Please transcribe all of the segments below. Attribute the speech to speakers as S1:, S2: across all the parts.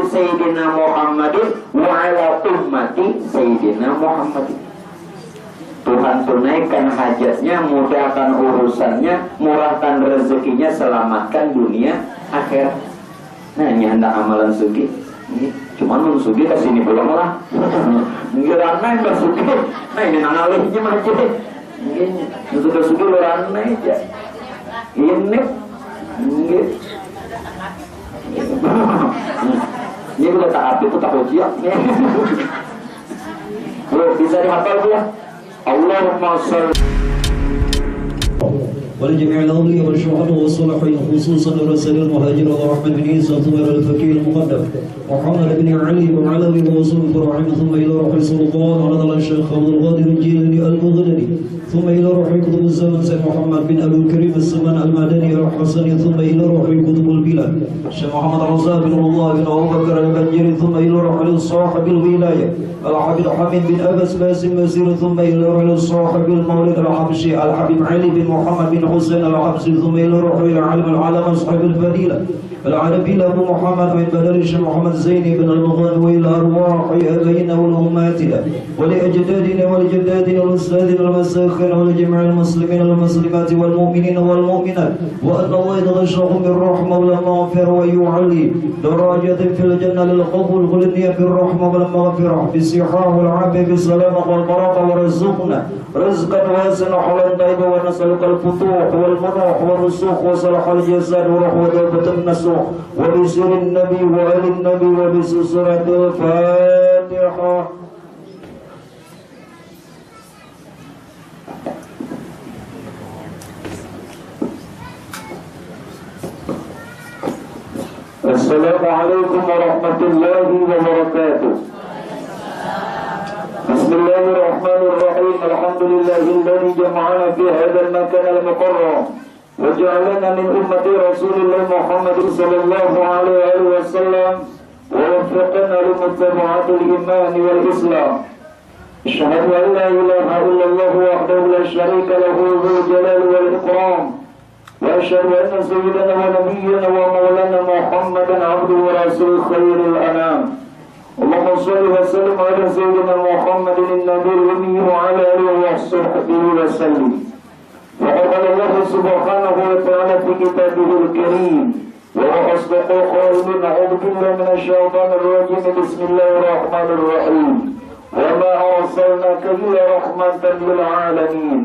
S1: Sayyidina Muhammadin wa ala ummati Sayyidina Muhammadin. Tuhan tunaikan hajatnya, mudahkan urusannya, murahkan rezekinya, selamatkan dunia akhirat. Nah, ini hendak amalan sugi. Cuman nun sugi ke sini pulang lah. Ngira aneh mbak sugi. Nah, ini nangalihnya aja. Ini untuk sugi lu aneh aja. Ini ini udah tak api itu tak ujian. Bisa dihafal ya. Allahumma sholli
S2: ولجميع الأولياء والشهداء والصالحين خصوصا الرسول المهاجر وأحمد بن عيسى ثم إلى الفقيه المقدم محمد بن علي وعلوي ووصول إبراهيم ثم إلى روح السلطان ونظر الشيخ عبد القادر الجيلاني المغربي ثم إلى روح كتب الزمن سيد محمد بن أبي الكريم السمان المدني الحسني ثم إلى روح كتب البلاد الشيخ محمد رزاق بن الله بن أبو بكر البنجري ثم إلى روح صاحب الولاية الحبيب حميد بن أبس باسم مسير ثم إلى روح صاحب المولد الحبشي الحبيب علي بن محمد بن حسين الحبشي ثم إلى روح العالم العالم أصحاب الفضيلة العربي أبو محمد بن بدر الشيخ محمد زيني بن المغان وإلى أرواح أبينا والأمهاتنا ولأجدادنا ولجدادنا والأستاذنا المساخين ولجميع المسلمين والمسلمات والمؤمنين والمؤمنات وأن الله يتغشهم بالرحمة والمغفرة ويعلي درجات في الجنة للقبول والنية بالرحمة والمغفرة بالصحة والعافية بالسلامة والبركة ورزقنا رزقا واسعا حلا طيبا ونسألك الفتوح والمنوح والرسوخ وصلاح الجسد ورحمة النسوح وبسر النبي وآل النبي وبسورة الفاتحة.
S1: السلام عليكم ورحمة الله وبركاته. بسم الله الرحمن الرحيم. الحمد لله الذي جمعنا في هذا المكان المكرم وجعلنا من أمة رسول الله محمد صلى الله عليه وسلم ووفقنا لمتابعة الإيمان والإسلام. أشهد أن لا إله إلا الله وحده لا شريك له ذو الجلال والإكرام وأشهد أن سيدنا ونبينا ومولانا محمدا عبده ورسوله خير الأنام. اللهم صل وسلم على سيدنا محمد النبي الأمي وعلى آله وصحبه وسلم. وقال الله سبحانه وتعالى في كتابه الكريم وهو أصدق القائلين أعوذ بالله من الشيطان الرجيم بسم الله الرحمن الرحيم وما أرسلناك إلا رحمة للعالمين.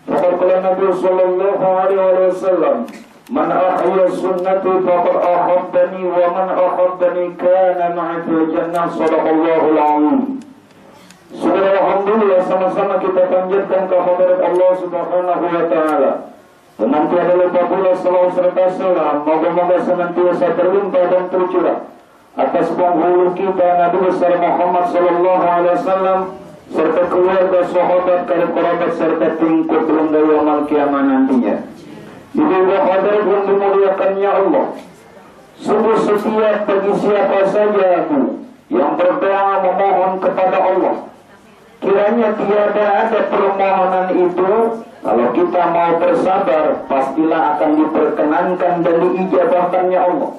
S1: فقد قال النبي صلى الله عليه وسلم من أحيا سنتي فقد أحبني ومن أحبني كان معي في الجنة. صدق الله العظيم. Sudah alhamdulillah sama-sama kita panjatkan kehadirat Allah Subhanahu wa taala. Dengan tiada lupa pula salawat serta salam moga-moga senantiasa terlimpah dan tercurah atas penghulu kita Nabi besar Muhammad sallallahu alaihi wasallam serta keluarga, sahabat, karib kerabat serta pengikut hingga yaumul kiamat nantinya. Ibu hadirat yang dimuliakannya Allah. Sungguh setiap bagi siapa saja yang berdoa memohon kepada Allah, kiranya tiada ada permohonan itu, kalau kita mau bersabar, pastilah akan diperkenankan dan diijabahkannya Allah.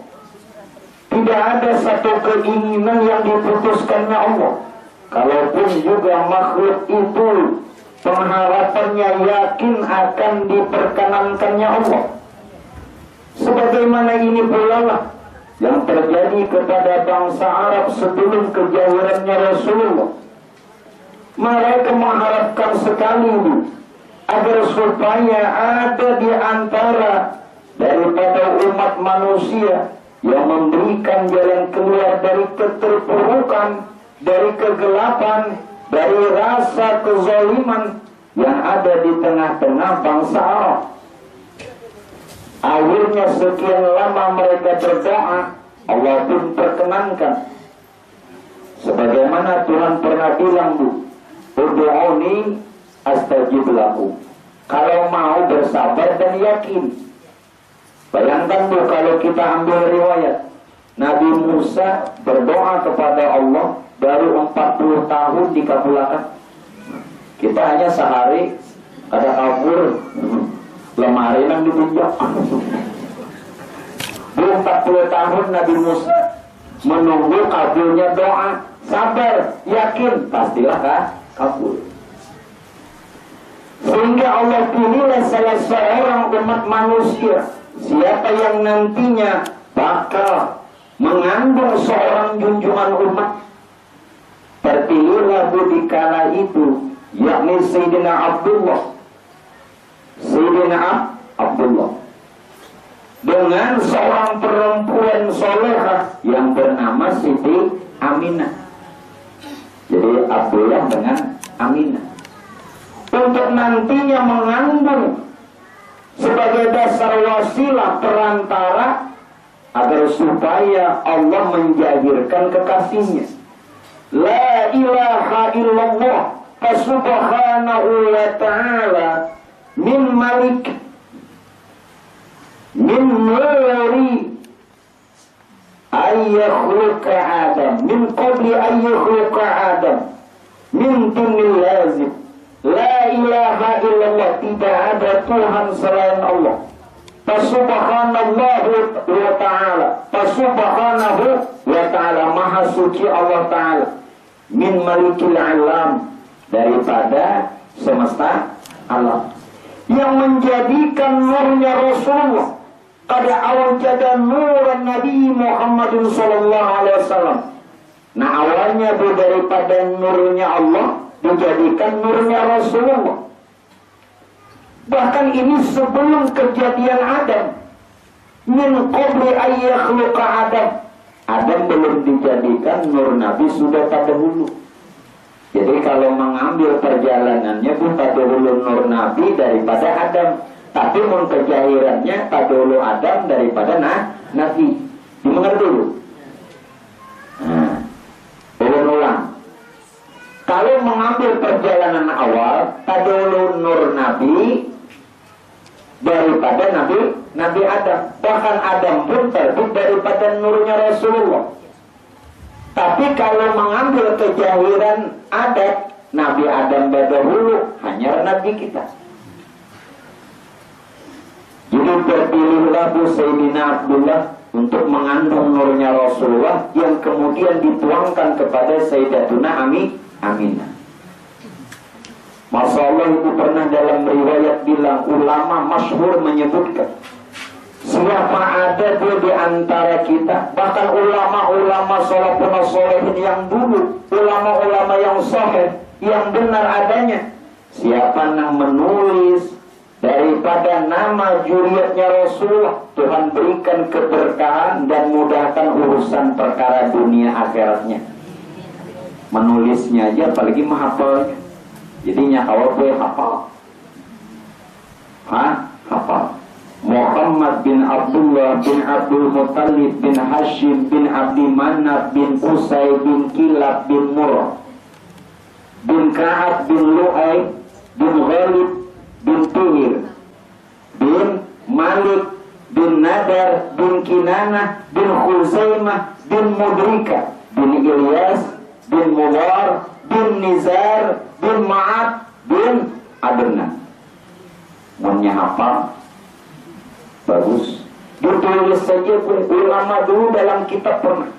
S1: Tidak ada satu keinginan yang diputuskannya Allah. Kalaupun juga makhluk itu pengharapannya yakin akan diperkenankannya Allah. Sebagaimana ini pula lah yang terjadi kepada bangsa Arab sebelum kejahirannya Rasulullah. Mereka mengharapkan sekali agar supaya ada di antara daripada umat manusia yang memberikan jalan keluar dari keterpurukan, dari kegelapan, dari rasa kezaliman yang ada di tengah-tengah bangsa Arab. Akhirnya sekian lama mereka berdoa, Allah pun perkenankan. Sebagaimana Tuhan pernah bilang ud'uni astajib lakum. Kalau mau bersabar dan yakin. Bayangkan kalau kita ambil riwayat Nabi Musa berdoa kepada Allah baru 40 tahun dikabulkan. Kita hanya sehari ada kabur lemari yang ditunjuk. Belum 40 tahun Nabi Musa menunggu kabulnya doa. Sabar, yakin, pastilah kabul. Sehingga Allah pilihlah salah seorang umat manusia, siapa yang nantinya bakal mengandung seorang junjungan umat. Terpilihlah di kala itu, yakni Sayyidina Abdullah. Sayyidina Abdullah dengan seorang perempuan solehah yang bernama Siti Aminah. Jadi Abdullah dengan Aminah untuk nantinya mengandung sebagai dasar wasilah perantara agar supaya Allah menjahirkan kekasihnya. La ilaha illallah subhanahu wa ta'ala min malik min nuri ayyakhluqa Adam min qabli ayyakhluqa Adam min tinil lazim. La ilaha illallah, tidak ada Tuhan selain Allah. Subhanallahu wa ta'ala, subhanahu wa ta'ala, maha suci Allah ta'ala. Min malikil alam, daripada semesta alam, yang menjadikan nurnya Rasulullah pada awjada nur Nabi Muhammad sallallahu alaihi wasallam. Nah, awalnya daripada nurnya Allah dijadikan nurnya Rasulullah. Bahkan ini sebelum kejadian Adam. Min qabli ayyakhluqa Adam. Adam belum dijadikan, nur Nabi sudah terdahulu. Jadi kalau mengambil perjalanannya pun terdahulu nur Nabi daripada Adam. Tapi mun kejahirannya terdahulu Adam daripada Nabi. Dimengerti dulu. Nah, ulang. Kalau mengambil perjalanan awal, terdahulu nur Nabi daripada Nabi Adam. Bahkan Adam pun terbit daripada nurnya Rasulullah. Tapi kalau mengambil kejahiran adat, Nabi Adam dahulu, hanya Nabi kita. Jadi terpilihlah Sayyidina Abdullah untuk mengandung nurnya Rasulullah yang kemudian dituangkan kepada Sayyidatuna Aminah. Masya Allah, itu pernah dalam riwayat bilang, ulama masyhur menyebutkan, siapa ada dia di antara kita, bahkan ulama-ulama salafun sholihin yang dulu, ulama-ulama yang saleh, yang benar adanya, siapa yang menulis daripada nama juriatnya Rasulullah, Tuhan berikan keberkahan dan mudahkan urusan perkara dunia akhiratnya. Menulisnya aja, apalagi menghafalnya. Jadinya awal gue hafal. Hafal. Muhammad bin Abdullah bin Abdul Muttalib bin Hashim bin Abdi Manaf bin Qusay bin Kilab bin Murrah bin Ka'ab bin Lu'ay bin Ghalib bin Tuhir bin Malik bin Nadar bin Kinanah bin Khuzaimah bin Mudrika bin Ilyas bin Mudar bin Nizar bin Ma'ad bin Adnan. Namanya hafal, bagus. Ditulis saja pun ulama dulu dalam kitab pernah.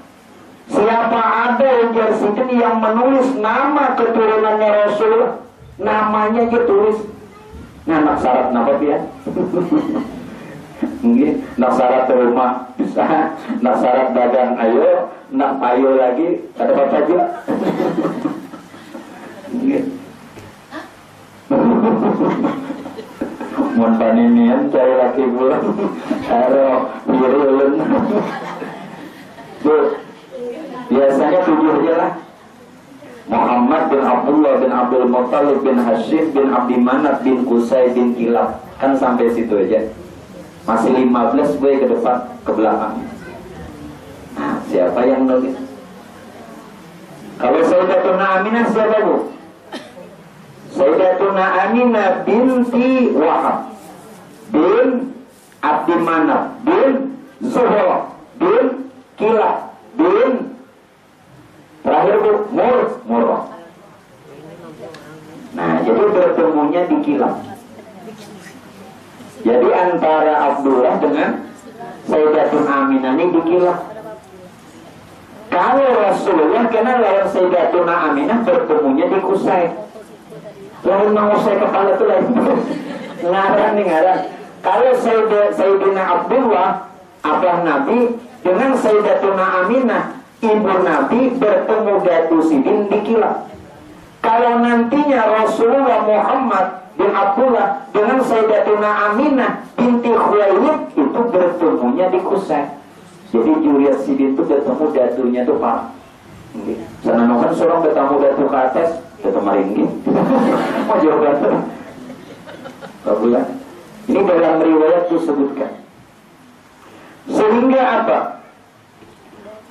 S1: Siapa ada ujar sini yang menulis nama keturunannya Rasulullah, namanya aja tulis. Nah, nak syarat apa ya? Mungkin nak syarat rumah bisa, nak syarat dagang ayo, nak ayo lagi ada apa saja. Mun paninian cari laki bulan aro birilun. Biasanya 7 aja lah. Muhammad bin Abdullah bin Abdul Muttalib bin Hashim bin Abdi Manaf bin Qusay bin Kilab. Kan sampai situ aja. Masih 15 gue ke depan, ke belakang. Nah, siapa yang nulis? Kalau Sayyidatuna Aminah siapa bu? Sayyidatuna Aminah binti Wahab bin Abdi Manaf bin Zuhra bin Kilab bin terakhir bu Murrah. Nah, jadi bertemunya di Kilab. Jadi antara Abdullah dengan Sayyidatuna Aminah ini di Kilab. Kalau Rasulullah kena lawan Sayyidatuna Aminah bertemunya di Qusay. Lain mau saya kepala itu lain. Ngaran. Kalau Sayyidina Abdullah abah Nabi dengan Sayyidatuna Aminah ibu Nabi bertemu Datu Sidin di Kilap. Kalau nantinya Rasulullah Muhammad bin Abdullah dengan Sayyidatuna Aminah binti Khuwailid itu bertemunya di Qusay. Jadi Juriyat Sidin itu bertemu datunya itu Pak. Sana kan seorang bertemu datu ke atas, datu maringgi. Mau jawab datu? Bagus. Ini dalam riwayat disebutkan. Sehingga apa?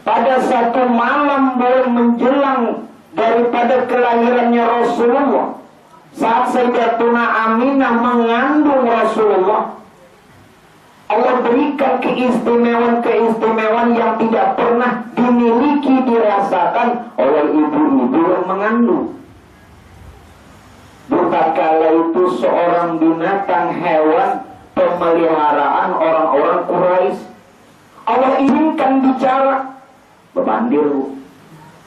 S1: Pada satu malam boleh menjelang daripada kelahirannya Rasulullah, saat Sayyidatuna Aminah mengandung Rasulullah, Allah berikan keistimewaan-keistimewaan yang tidak pernah dimiliki, dirasakan oleh ibu-ibu yang mengandung. Bukankala itu seorang binatang hewan pemeliharaan orang-orang Quraisy. Allah inginkan bicara, bebandir.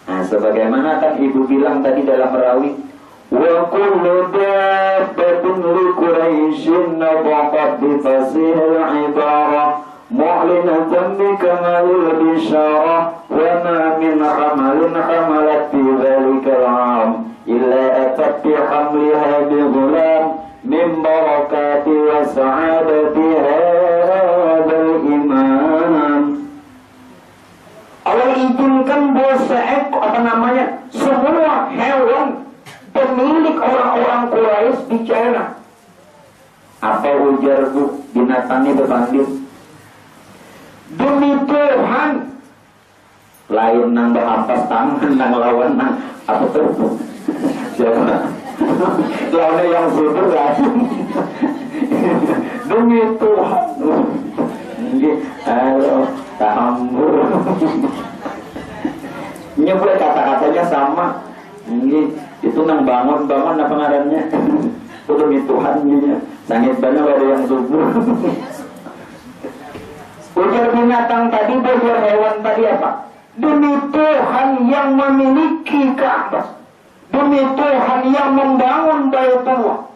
S1: Nah, sebagaimana kan ibu bilang tadi dalam rawi, wa kullu dabbatin li Quraisyin nabaqat bi fasihil ibara mu'linatan bi kamalil bisyara wa ma min hamalin hamalat bi dhalikal 'am illa atat bi hamliha bi ghulam min barakati wa sa'adati hadzal imam. Allah izinkan bahwa semua hewan pemilik orang-orang Quraisy bicara. Apa ujar bu binatangnya berpanggil? Demi Tuhan, lain nang berampas tangan nang lawan nang apa tuh? Siapa? Lawannya yang subur lain. Demi Tuhan. Halo, tambur. Nyebut kata-katanya sama. Itu nang bangun apa ngarannya? Demi Tuhan gitu. Sangit banget ada yang subur. Ujar binatang tadi, ujar hewan tadi apa? Demi Tuhan yang memiliki Ka'bah, demi Tuhan yang membangun Baitullah,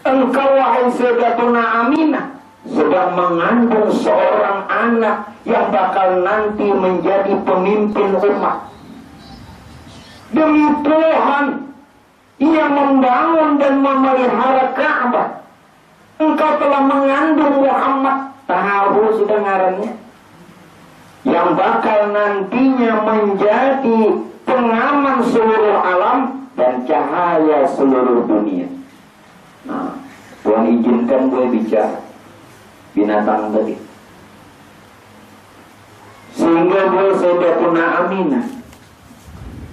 S1: engkau wahai Sayyidatuna Aminah sedang mengandung seorang anak yang bakal nanti menjadi pemimpin umat. Demi Tuhan yang membangun dan memelihara Ka'bah, engkau telah mengandung Muhammad, tahu sudah ngarannya, yang bakal nantinya menjadi pengaman seluruh alam dan cahaya seluruh dunia. Nah, Tuhan izinkan gue bicara binatang tadi, sehingga gue Sayyidatuna Aminah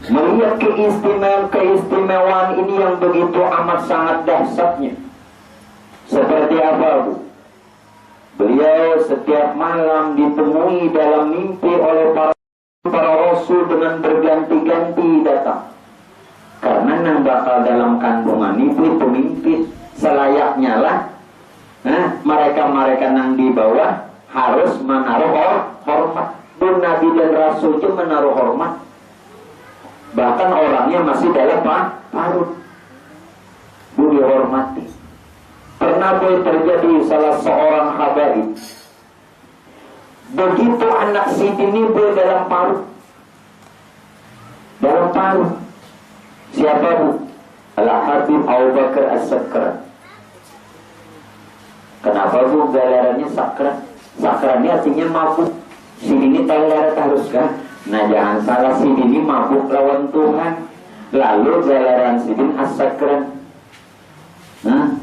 S1: melihat keistimewaan ini yang begitu amat sangat dahsyatnya. Seperti apa bu? Beliau setiap malam ditemui dalam mimpi oleh para rasul dengan berganti-ganti datang. Karena yang bakal dalam kandungan itu pemimpin selayaknya lah. Nah, mereka nang di bawah harus menaruh hormat. Bu Nabi dan Rasul itu menaruh hormat. Bahkan orangnya masih dalam parut. Bu dihormati. Pernah boleh terjadi salah seorang habaib. Begitu anak Siti ini boleh dalam parut. Dalam parut. Siapa bu? Al-Habib Abu Bakar As-Sakran. Kenapa bu galarannya sakran? Sakran ini artinya mabuk. Sini ini talarat haruskah? Nah jangan salah, Sidin ini mabuk lawan Tuhan. Lalu galaran Sidin As-Sakran. Nah,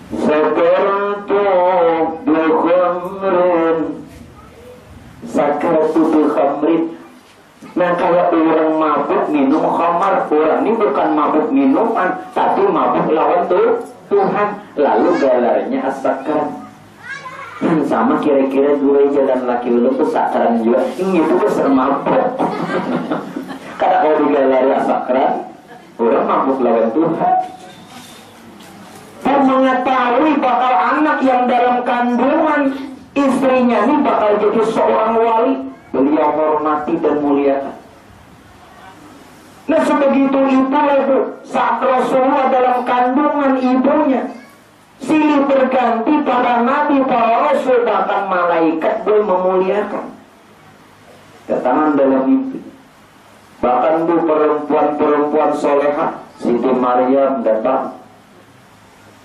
S1: sakartu bi khamrin, sakartu bi khamrin. Nah kalau orang mabuk minum khamar, orang ini bukan mabuk minuman, tapi mabuk lawan Tuhan. Lalu galarnya As-Sakran. Sama kira-kira dua jalan laki lu tuh sakran juga. Ini itu besar mabuk. Karena kalau digalari As-Sakran, orang mabuk lawan Tuhan. Dan mengetahui bakal anak yang dalam kandungan istrinya ini bakal jadi seorang wali. beliau hormati dan muliakan. Nah sebegitu itulah itu saat Rasulullah dalam kandungan ibunya silih berganti para nabi, para rasul, bahkan malaikat boleh memuliakan. Ketangan dalam mimpi. Bahkan tuh perempuan-perempuan solehah, Siti Maryam datang,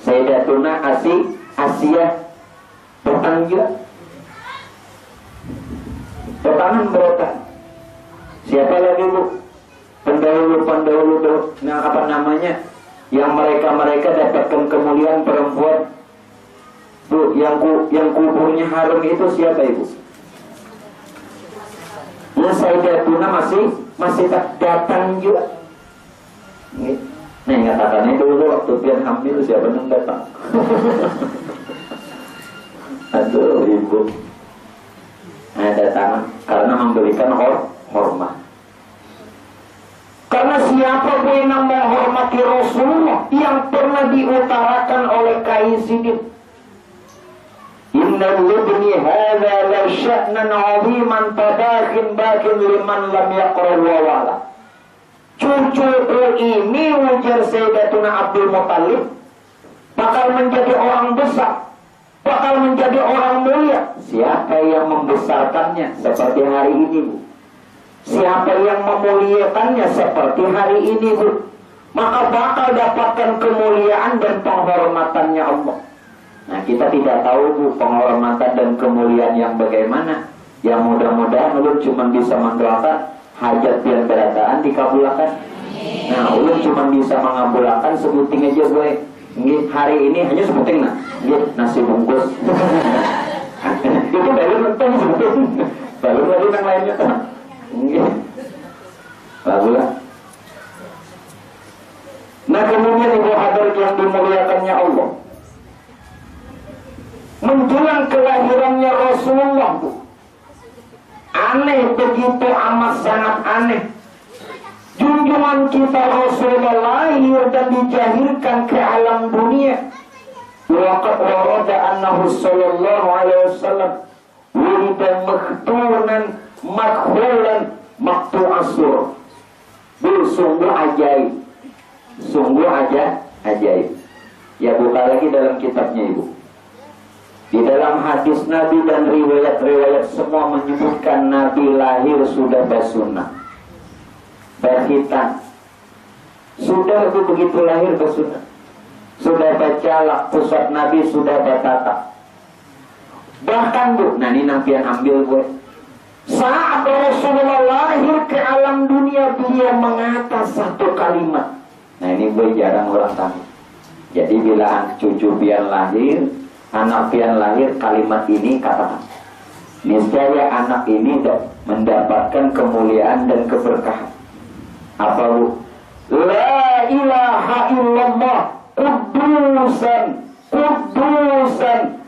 S1: Sayyidatuna Asiyah datang juga. Ketangan berdatang. Siapa lagi bu? Pendahulu tuh, nah apa namanya, yang mereka dapatkan kemuliaan perempuan tuh, yang kuburnya harum itu siapa ibu? Nah Sayyidatuna masih datang juga. Nah katakannya dulu waktu pian hamil siapa yang datang? Aduh ibu, nah datang karena memberikan hormat. Karena siapa pun yang menghormati Rasulullah yang pernah diutarakan oleh Kaisidin, Inna libni hadha la sya'nan 'aziman tadakin bakin liman lam yaqra wa wala. Cucuku ini, ujar Sayyidatuna Abdul Muttalib, bakal menjadi orang besar, bakal menjadi orang mulia. Siapa yang membesarkannya seperti hari ini bu? Siapa yang memuliakannya seperti hari ini bu? Maka bakal dapatkan kemuliaan dan penghormatannya Allah. Nah kita tidak tahu bu penghormatan dan kemuliaan yang bagaimana. Yang mudah-mudahan ulun cuma bisa mendoakan hajat dan berataan dikabulkan. Nah ulun cuma bisa mengabulkan sebuting aja gue. Hari ini hanya sebuting nasi bungkus. Itu dari menteng sebuting. Baru lagi yang lainnya kan. Lagulah. Nah kemudian ibu hadirin yang dimuliakannya Allah, menjelang kelahirannya Rasulullah bu, aneh, begitu amat sangat aneh. Junjungan kita Rasulullah lahir dan dijahirkan ke alam dunia. Waqad warada annahu sallallahu alaihi wasallam wulida makhtunan makhulan maktu asur. Sungguh ajaib, sungguh ajaib. Ya buka lagi dalam kitabnya ibu. Di dalam hadis Nabi dan riwayat-riwayat semua menyebutkan Nabi lahir sudah bersunnah, berkhitan. Sudah itu begitu lahir bersunnah, sudah bacalak, pusat Nabi sudah batata. Bahkan bu, nah ini nampian ambil gue. Saat Rasulullah lahir ke alam dunia, beliau mengata satu kalimat. Nah ini gue jarang orang tahu. Jadi bila cucu pian lahir, anak pian lahir, kalimat ini katakan, niscaya anak ini mendapatkan kemuliaan dan keberkahan. Apa bu? La ilaha illallah Qudusan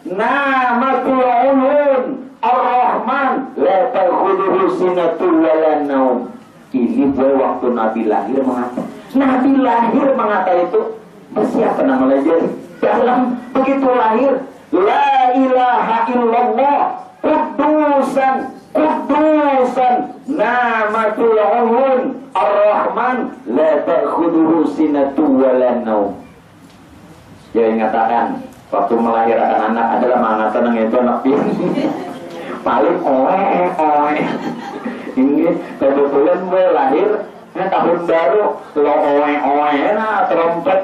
S1: Namatul ulun Ar-Rahman la ta'khudhuhu sinatun wa la naum. Ini gue waktu Nabi lahir mengata. Nabi lahir mengata itu siapa nama belajar dalam begitu lahir, la ilaha illallah Qudusan Namatul ulun Ar-Rahman la ta'khudhuhu sinatun wa la naum. Dia mengatakan waktu melahirkan anak adalah mengatakan yang itu anak paling oe. Ini kebetulan gue lahir tahun baru lo oe nah trompet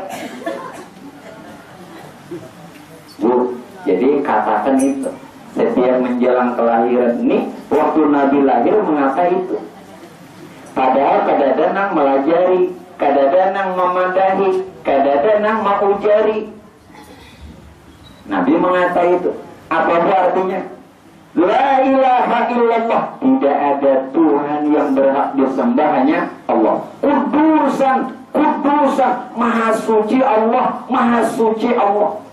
S1: bu. Jadi katakan itu setiap menjelang kelahiran ini, waktu Nabi lahir mengata itu. Padahal kadang-kadang melajari, kadang-kadang memadahi, kadang-kadang mengujari. Nabi mengata itu. Apa artinya? La ilaha illallah, tidak ada Tuhan yang berhak disembah hanya Allah. Kudusan, maha suci Allah, maha suci Allah.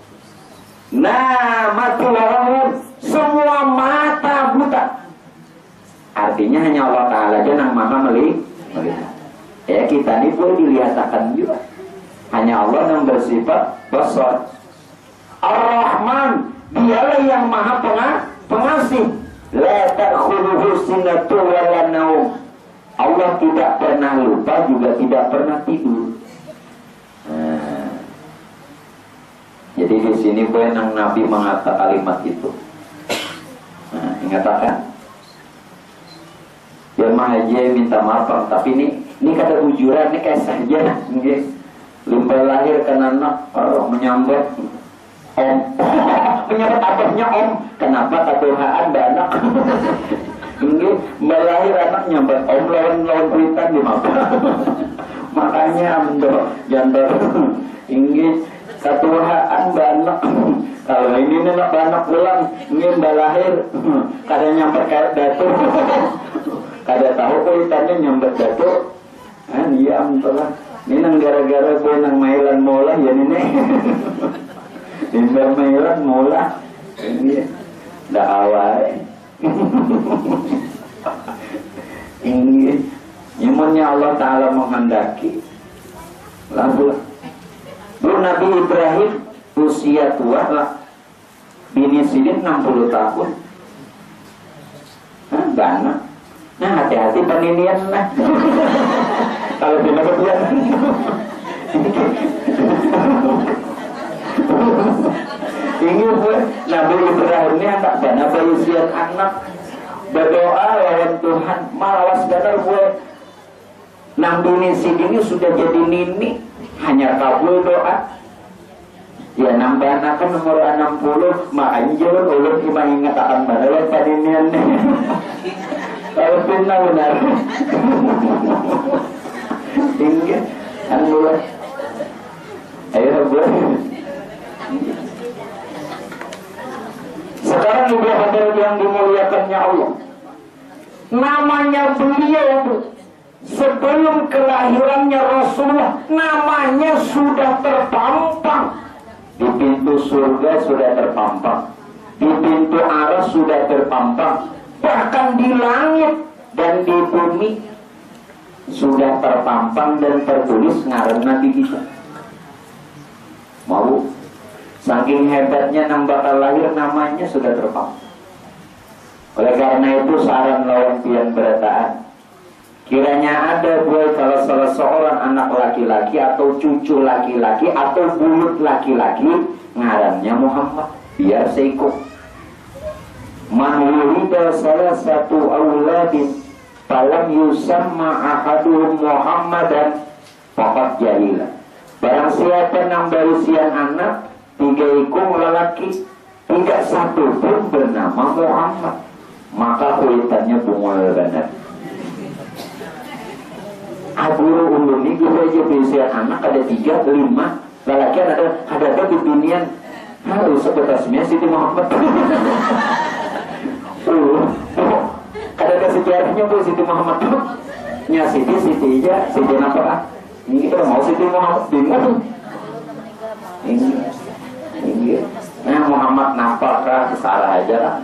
S1: Namatul ulun, semua mata buta. Artinya hanya Allah Ta'ala aja yang maha melihat. Ya kita ini boleh dilihatkan juga. Hanya Allah yang bersifat basar. Ar-Rahman, dialah yang maha pengasih. La ta'khudhuhu sinatun wa la naum. Allah tidak pernah lupa juga tidak pernah tidur. Nah, jadi di sini benang Nabi mengatakan kalimat itu. Nah, mengatakan jemaah haji minta maaf, tapi ini kata bujuran ini kayak saja, limpah lahir kan anak menyambut om, menyambut abahnya om. Kenapa katuhaan anak? Ini melahir anak nyambat om lawan kuitan di mata. Makanya amdo jantar ini katuhaan anak. Kalau ini nak anak pulang ini melahir kada nyambat kayak datu. Kada tahu kuitannya nyambat datu. Iya amdo lah. Ini nang gara-gara gue nang mailan mola ya ini. Ini mailan mola. Ini dah awal. Ini nyamannya Allah Ta'ala menghendaki. Lalu Nabi Ibrahim usia tua lah, bini sidin 60 tahun. Gana. Nah hati-hati peninian lah. Kalau tidak berdiam. Ini Nabi Ibrahim ini anak dana berusia anak berdoa lawan Tuhan malawas benar gue nang bini sidini sudah jadi nini hanya kabul doa ya nambah anak kan nomor 60 makanya jalan ulun cuma ingat akan benar padinian kalau benar benar tinggi kan gue ayo gue. Sekarang juga hadirin yang dimuliakannya Allah, namanya beliau sebelum kelahirannya Rasulullah namanya sudah terpampang di pintu surga, sudah terpampang di pintu aras, sudah terpampang bahkan di langit dan di bumi sudah terpampang dan tertulis ngaran Nabi kita. Mau saking hebatnya nang bakal lahir namanya sudah terpampang. Oleh karena itu saran lawan pian berataan, kiranya ada buat kalau salah seorang anak laki-laki atau cucu laki-laki atau bulut laki-laki ngarannya Muhammad biar seiko. Man wulida salah satu auladin falam yusamma ahaduhum Muhammadan faqad jahila. Barang siapa nang berisian anak 3 ikung lelaki, tidak satu pun bernama Muhammad, maka kuitannya bunga benar. Aguru uluni gue aja berisian anak ada 3, 5 lelaki ada bibinian harus sebetasnya Siti Muhammad. Ada sejarahnya bu Siti Muhammad nya Siti aja Siti apa? Ini kita mau Siti Muhammad bingung. Ini Muhammad nampakah salah aja lah.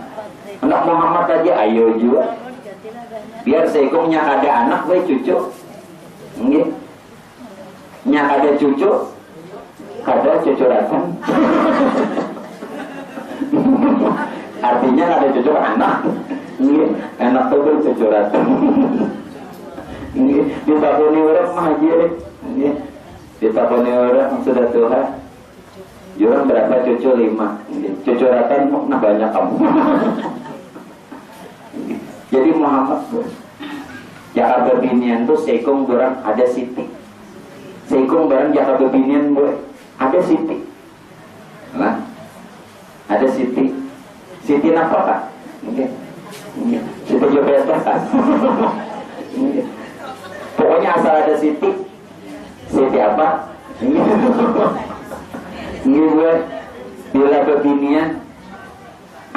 S1: Anak Muhammad aja ayo juga. Biar seikungnya ada anak gue cucu. Nggih. Nya ada cucu. Ada cucu datang. Artinya ada cucu anak. Nggih, anak tuh cucu datang. Nggih, ditakoni orang mah aja deh. Nggih. Ditakoni orang sudah Tuhan. Jurang berapa cucu 5. Cucu ratan nah banyak kamu. Jadi Muhammad Jakarta binian tuh sekong barang ada Siti. Sekong barang Jakarta binian gue ada Siti. Nah, ada Siti. Siti apa kak? Siti Jogja kan? Pokoknya asal ada Siti. Siti apa? Ini gue bila bebinian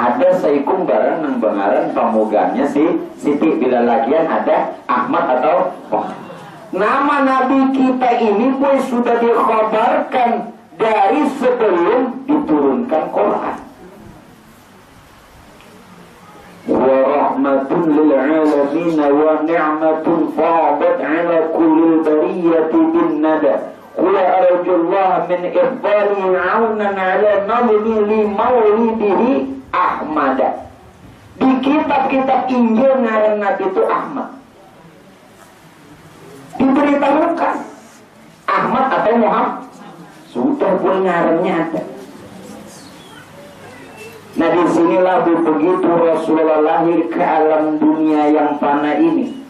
S1: ada seikung barang nang bangaran pamuganya si Siti, bila lagian ada Ahmad atau nama Nabi kita ini gue sudah dikhabarkan dari sebelum diturunkan Quran. Wa rahmatun lil alamin wa ni'matun fa'adat ala kulli bariyati bin nada. Qul arjullah min iqbali 'aunan 'ala nadmi li maulidihi Ahmad. Di kitab-kitab Injil ngaranna itu Ahmad. Diberitahukan Ahmad atau Muhammad. Sudah pun ngarannya ada. Nah disinilah begitu Rasulullah lahir ke alam dunia yang fana ini.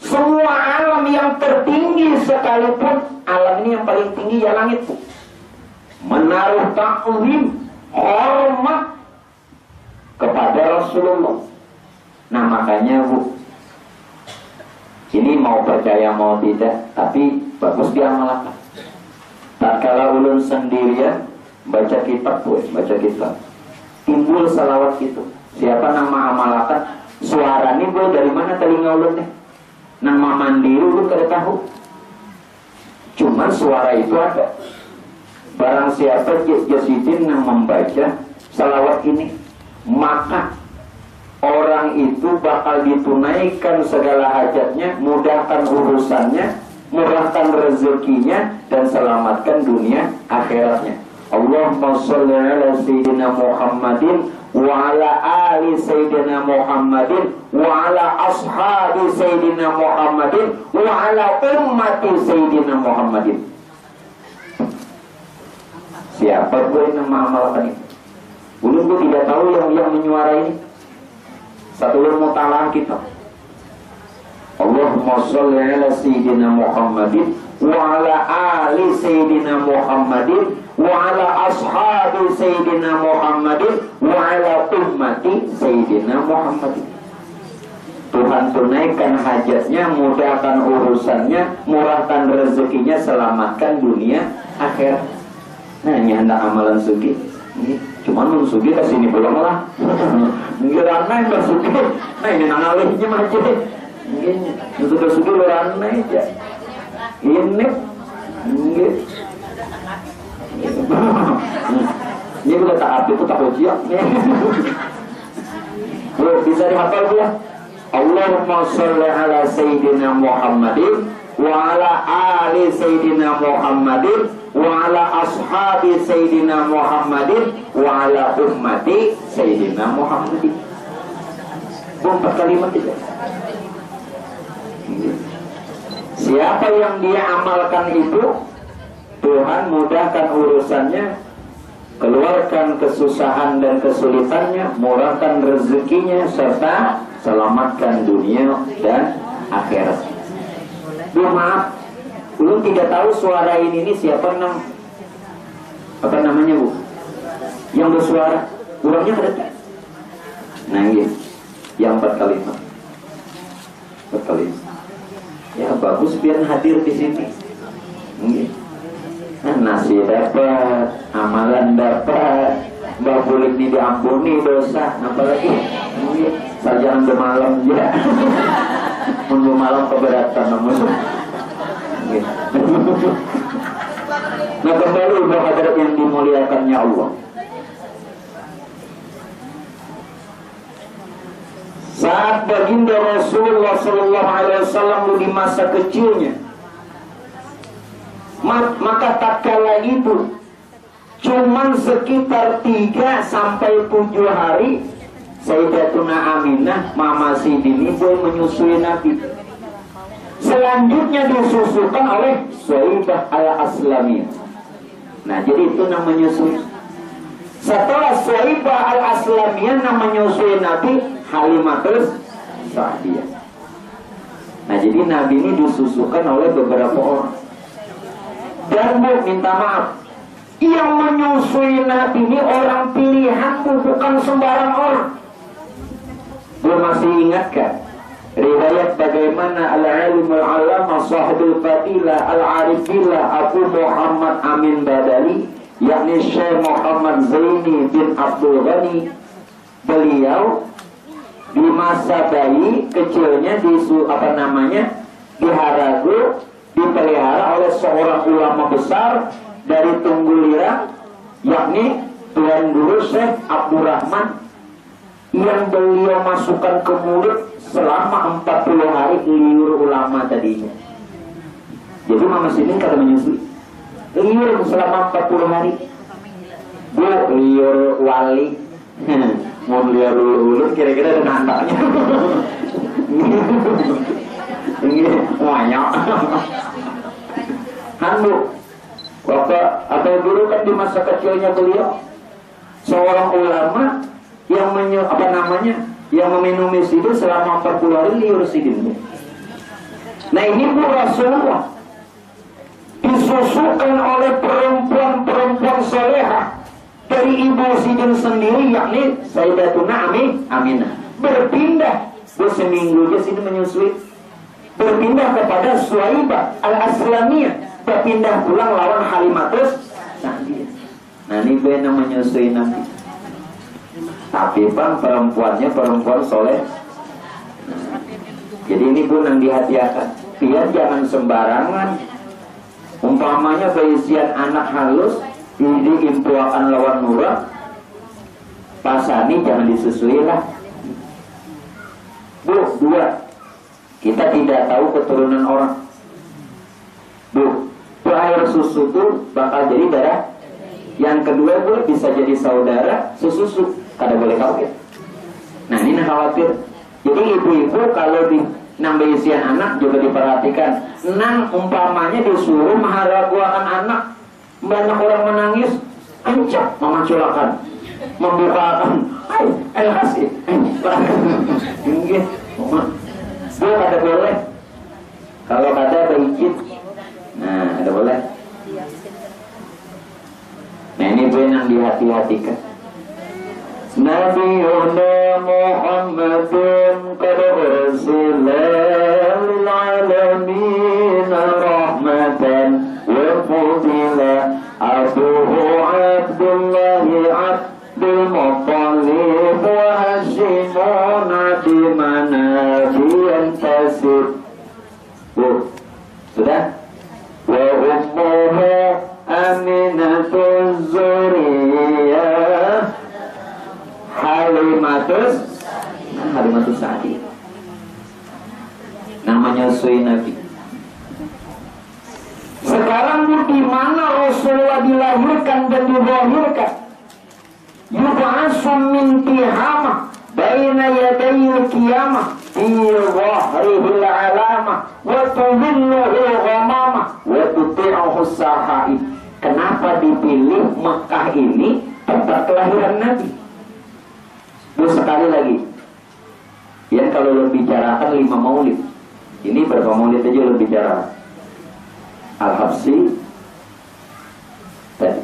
S1: Semua alam yang tertinggi sekalipun, alam ini yang paling tinggi ya langit, menaruh taklim hormat kepada Rasulullah. Nah makanya Bu, ini mau percaya mau tidak, tapi bagus diamalkan. Tak kala ulun sendirian baca kitab, timbul salawat itu. Siapa nama amalakan suara ini Bu dari mana telinga ulun nih? Nama mandiri ulun kada tahu. Cuman suara itu ada. Barang siapa jasidin yang membaca salawat ini, maka orang itu bakal ditunaikan segala hajatnya, mudahkan urusannya, murahkan rezekinya, dan selamatkan dunia akhiratnya. Allahumma sholli ala sayyidina Muhammadin wa ala ali sayyidina Muhammadin wa ala ashabi sayyidina Muhammadin wa ala ummati sayyidina Muhammadin. Siapa gue yang mengamalkan itu? Belum gue tidak tahu yang menyuarai ini. Satu ilmu talah kita. Allahumma sholli ala sayyidina Muhammadin wa ala ali sayyidina Muhammadin wa ala ashabi sayyidina Muhammadin wa ala ummati sayyidina Muhammadin. Tuhan tunaikan hajatnya, mudahkan urusannya, murahkan rezekinya, selamatkan dunia akhirat. Nah ini hendak amalan sugi. Cuman nun sugi kesini belum lah. Ngiranai bersugi. Nah ini nangalihnya macam ini. Untuk sugi luranai aja. Ini. Ini udah tak api itu tak ujian. Bisa dihafal ya. Allahumma sholli ala sayyidina Muhammadin wa ala ali sayyidina Muhammadin wa ala ashabi sayyidina Muhammadin wa ala ummati sayyidina Muhammadin. Empat kalimat itu. Siapa yang dia amalkan itu, Tuhan mudahkan urusannya, keluarkan kesusahan dan kesulitannya, murahkan rezekinya, serta selamatkan dunia dan akhirat. Maaf, belum tidak tahu suara ini siapa apa namanya Bu? Yang bersuara, orangnya ada. Nah ini, yang 4 kalimat. 4 kalimat. Ya bagus biar hadir di sini. Nah, nasi dapat, amalan dapat, boleh diampuni dosa, apalagi saja anda malam ya. Minggu malam keberatan namun. Nah kembali ibadah hadirat yang dimuliakannya Allah. Saat baginda Rasulullah SAW di masa kecilnya, maka tak kala itu cuman sekitar 3 sampai 7 hari Sayyidatuna Aminah Mama Sidini boy menyusui Nabi. Selanjutnya disusukan oleh Swaibah al-Aslamiyah. Nah jadi itu namanya menyusui. Setelah Swaibah al-Aslamiyah namanya menyusui Nabi Halimatus Sa'diyah. Nah jadi Nabi ini disusukan oleh beberapa orang. Dan Bu minta maaf, yang menyusui Nabi ini orang pilihan, bukan sembarang orang. Bu masih ingatkah riwayat bagaimana al-alim al-alama sahibul fadilah al-arifillah Abu Muhammad Amin Badali, yakni Syekh Muhammad Zaini bin Abdul Ghani, beliau di masa bayi kecilnya diharagu, dipelihara oleh seorang ulama besar dari Tunggulirang, yakni Tuan Guru Syekh Abdurrahman, yang beliau masukkan ke mulut selama 40 hari liur ulama tadinya. Jadi Mama Sini kada menyusui liur selama 40 hari. Bu, liur wali. Mau liur ulur kira-kira ada nantangnya. Ini banyak. Han Bu, Bapak atau dulu kan di masa kecilnya beliau seorang ulama yang yang meminumi sidin selama 40 hari liur sidin. Nah ini Bu Rasulullah disusukan oleh perempuan-perempuan soleha dari ibu sidin sendiri, yakni Sayyidatuna Aminah. Berpindah seminggu dia sidin menyusui, berpindah kepada Suwaibah al-Aslamiyah, berpindah pulang lawan Halimatus Sa'diyah. Nah ini benar menyusui Nabi, tapi bang perempuannya perempuan soleh. Jadi ini pun yang dihati-hatikan, biar jangan sembarangan. Umpamanya keisian anak halus ini impuakan lawan murah, pasani jangan disusui lah. Bu, dua, kita tidak tahu keturunan orang. Bu, air susu tuh bakal jadi darah. Yang kedua Bu, bisa jadi saudara sesusu, kada boleh kawin. Nah ini khawatir. Jadi ibu-ibu kalau di nambah isian anak juga diperhatikan. Nang umpamanya disuruh maharaguakan anak, banyak orang menangis, ancap memaculakan, membukakan, ayo kasih, Bu kada boleh. Kalau kada berizin, nah kada boleh. Nah ini Bu yang dihati-hatikan. Nabiyuna Muhammadun qad ursila lil alamin rahmatan wa fudila abuhu Abdullah Abdul Muttalib wa Hashimun Adi Manabiyan Tasib. Bu, sudah? Wa ummuhu Aminatul Zuriyah Halimatus Sa'diyah. Namanya Sui Nabi. Sekarang di mana Rasulullah dilahirkan dan dilahirkan? Yub'asu min tihama baina yadayil qiyamah fi dhahrihil alamah wa tudhilluhu ghamamah wa tuti'uhu sahai. Kenapa dipilih Mekah ini tempat kelahiran Nabi? Bu, sekali lagi ya, kalau lo bicarakan 5 maulid, ini berapa maulid aja lo bicara. Al-Habsi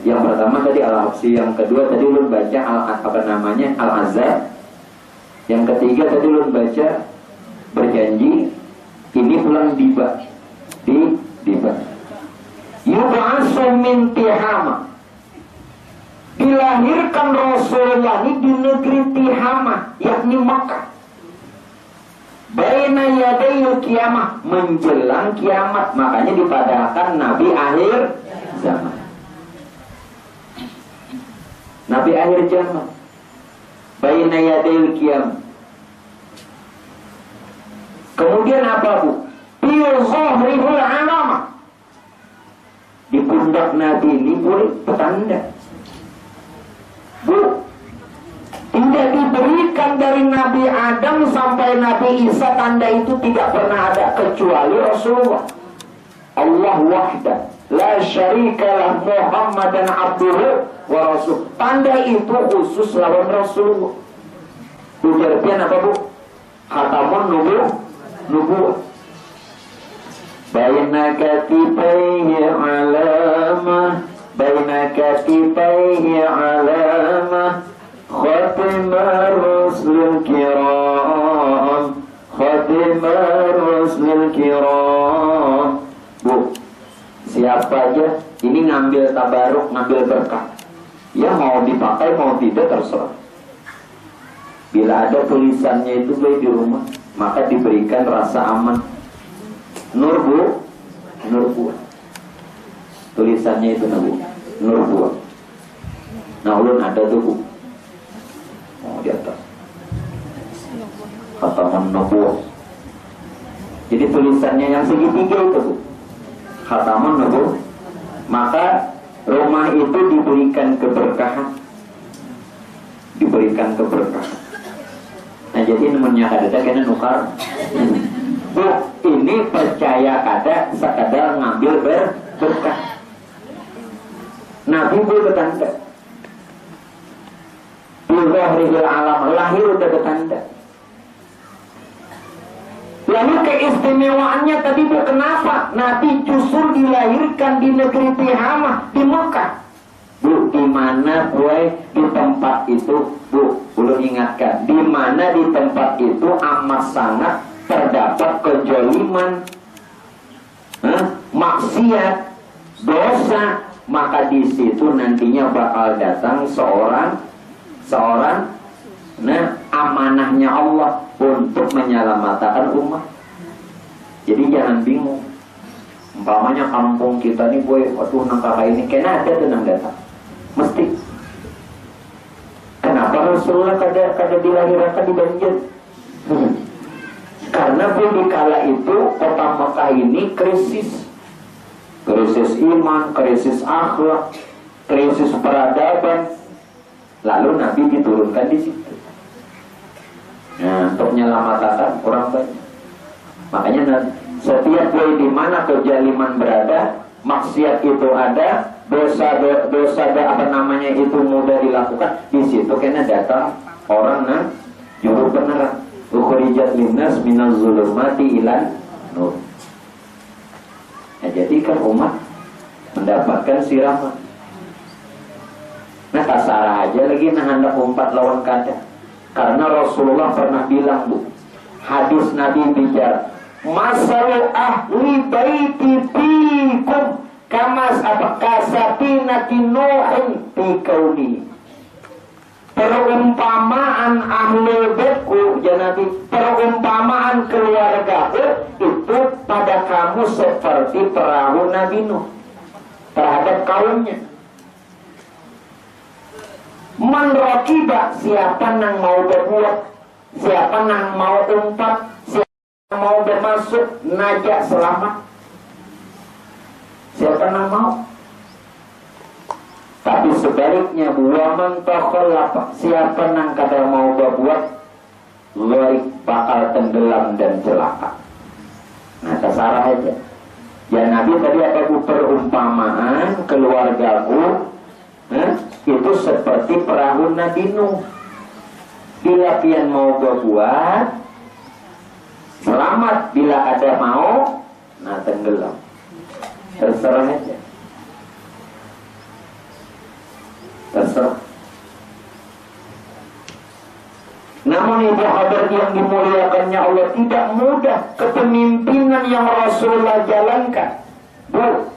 S1: yang pertama tadi Al-Habsi, yang kedua tadi lo baca Al-Azhar, yang ketiga tadi lo baca berjanji, ini pulang Diba. Yub'asu min Tihama, dilahirkan Rasulullah ini di negeri Tihama, yakni Makkah. Baina yadayil kiamah, menjelang kiamat, makanya dipadahkan Nabi akhir zaman. Nabi akhir zaman. Baina yadayil kiamah. Kemudian apa Bu? Fi dhahrihil alamah. Di pundak Nabi ini boleh petanda. Bu, tidak diberikan dari Nabi Adam sampai Nabi Isa tanda itu tidak pernah ada kecuali Rasulullah. Allah wahda la syarika lah Muhammadan abduhu wa rasul. Tanda itu khusus lawan Rasulullah. Tujuan apa Bu? Khatamun nubuwah. Baina katibaihi alamah, baina katibaihi alamah, khatimar rusul kiram, khatimar rusul kiram. Bu, siapa aja ini ngambil tabaruk, ngambil berkah, ya mau dipakai mau tidak terserah. Bila ada tulisannya itu baik di rumah, maka diberikan rasa aman. Nur Bu, nur buah. Tulisannya itu nur buah. Nah ulun ada tuh Bu, di atas khataman nubuwah. Jadi tulisannya yang segitiga itu Bu, khataman nubuwah. Maka
S3: rumah itu diberikan keberkahan. Diberikan keberkahan. Nah jadi namanya kadang kena nukar. Bu, ini percaya kada sekadar ngambil berkah. Nabi bu bertanda. Bilzahiril alam, lahir udah bertanda. Lalu keistimewaannya tadi bu kenapa? Nabi justru dilahirkan di negeri Tihamah, di Mekah. Bu, di mana gue di tempat itu, bu, belum ingatkan, di mana di tempat itu amat sangat terdapat kejoliman, maksiat, dosa, maka di situ nantinya bakal datang seorang, amanahnya Allah untuk menyelamatkan umat. Jadi jangan bingung. Umpamanya kampung kita nih, gue, waduh nangka ini, kena ada tenang datang. Mesti. Kenapa Rasulullah kada dilahirkan di Banjar? Karena di kala itu kota Mekah ini krisis iman, krisis akhlak, krisis peradaban. Lalu Nabi diturunkan di situ. Nah, untuk menyelamatkan orang banyak. Makanya setiap di mana kejaliman berada, maksiat itu ada, dosa itu mudah dilakukan, di situ kena datang orang juru penerang. Ukhrijat linnas minaz zulumati ilan nur. Nah, jadi kan umat mendapatkan siraman. Nah kasar aja lagi hendak umpat lawan kada. Karena Rasulullah pernah bilang bu, hadis Nabi bicara, masalu ahli baiti fikum kamas kasabinati nuhin fi kauni. Perumpamaan ahli baitku, Nabi, perumpamaan keluargaku itu pada kamu seperti perahu Nabi Nuh terhadap kaumnya. Menrokiba, siapa yang mau berbuat, siapa yang mau umpat, siapa yang mau bermasuk, najak selamat, siapa yang mau. Tapi sebaliknya, waman takhallafa, siapa yang kada mau berbuat, ghaib, bakal tenggelam dan celaka. Nah terserah aja. Ya Nabi tadi ada perumpamaan keluargaku, itu seperti perahu Nabi Nuh. Bila pian mau berbuat, selamat. Bila ada mau, nah tenggelam. Terserah aja. Terserah. Namun ibu hadir yang dimuliakannya Allah, tidak mudah kepemimpinan yang Rasulullah jalankan. Bu,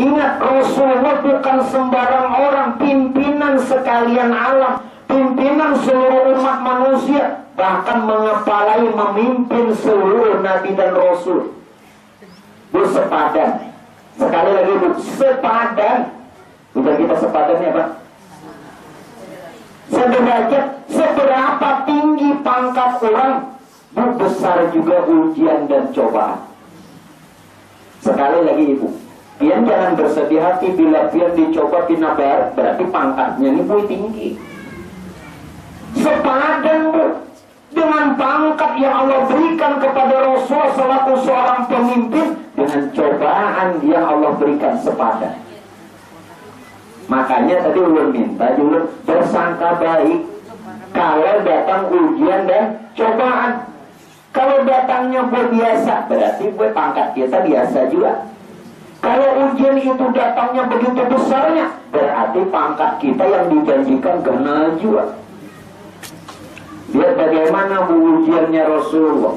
S3: ingat Rasulullah bukan sembarang orang, pimpinan sekalian alam, pimpinan seluruh umat manusia, bahkan mengepalai memimpin seluruh nabi dan rasul. Bu, sepadan. Sekali lagi bu, sepadan. Udah kita sepadannya Pak? Sederajat, seberapa tinggi pangkat orang, bu, besar juga ujian dan cobaan. Sekali lagi ibu, pian jangan bersedih hati bila pian dicoba pinabar, berarti pangkatnya ini bu tinggi. Sepadan bu dengan pangkat yang Allah berikan kepada Rasul selaku seorang pemimpin, dengan cobaan yang Allah berikan sepadan. Makanya tadi ulun minta juga bersangka baik kalau datang ujian dan cobaan. Kalau datangnya buat biasa, berarti buat pangkat kita biasa juga. Kalau ujian itu datangnya begitu besarnya, berarti pangkat kita yang dijanjikan kenal juga. Lihat bagaimana ujiannya Rasulullah.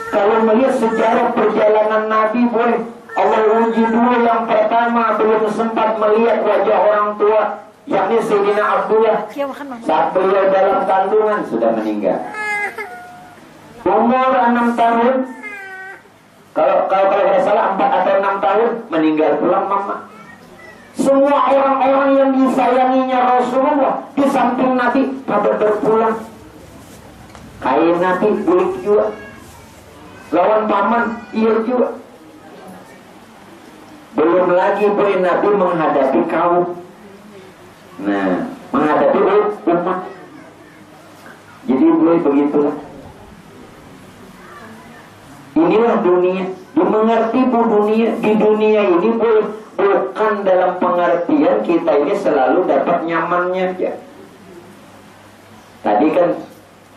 S3: Kalau melihat sejarah perjalanan Nabi, boleh Allah uji dulu. Yang pertama belum sempat melihat wajah orang tua, yakni Sayyidina Abdullah. Saat beliau dalam kandungan sudah meninggal. Umur 6 tahun, kalau tidak salah 4 atau 6 tahun meninggal pula mama. Semua orang-orang yang disayanginya Rasulullah di samping Nabi pada berpulang. Kain Nabi bulik juga, lawan paman iya juga. Belum lagi boy Nabi menghadapi kaum. Nah, menghadapi umat. Jadi boy begitulah. Inilah dunia. Dimengerti bu dunia. Di dunia ini boy bukan dalam pengertian kita ini selalu dapat nyamannya aja. Tadi kan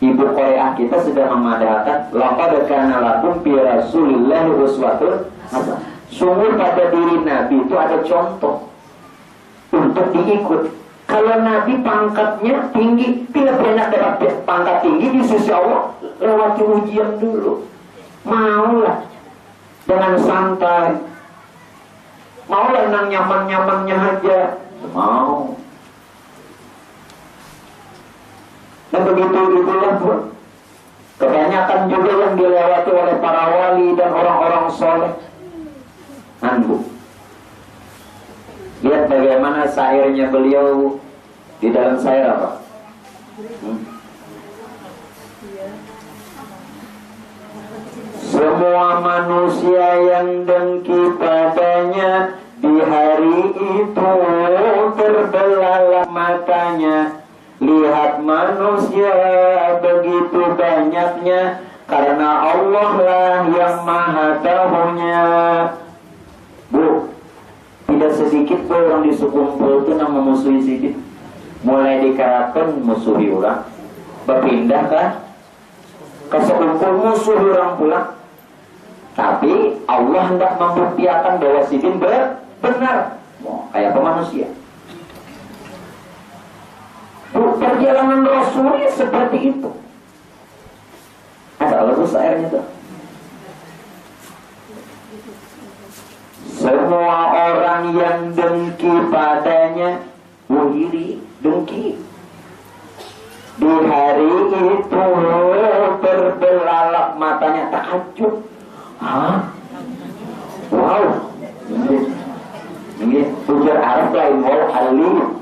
S3: Ibu Korea kita sudah memadahkan laqad kana lakum fi Rasulillahi uswatun hasanah. Sungguh pada diri Nabi itu ada contoh untuk diikut. Kalau Nabi pangkatnya tinggi, tidak banyak dapat pangkat tinggi di sisi Allah, lewati ujian dulu. Maulah dengan santai, maulah yang nyaman-nyamannya aja, mau. Dan begitu-gitulah pun kebanyakan juga yang dilewati oleh para wali dan orang-orang soleh. Bu, lihat bagaimana syairnya beliau di dalam syair apa? Semua manusia yang dengki padanya di hari itu terbelalak matanya. Lihat manusia begitu banyaknya, karena Allah lah yang maha tahunya. Bu, tidak sedikit bu orang di sekumpul itu yang memusuhi sedikit. Mulai dikatakan musuhi orang, berpindah kan ke sekumpul musuhi orang pula. Tapi Allah hendak membuktikan bahwa sidin benar. Kayak manusia. Bu, perjalanan Rasulnya seperti itu. Ada lagu syairnya tuh. Semua orang yang dengki padanya, iri, dengki. Di hari itu terbelalak matanya, takjub. Hah? Wow. Ini ujar Arab lain, wow, alim.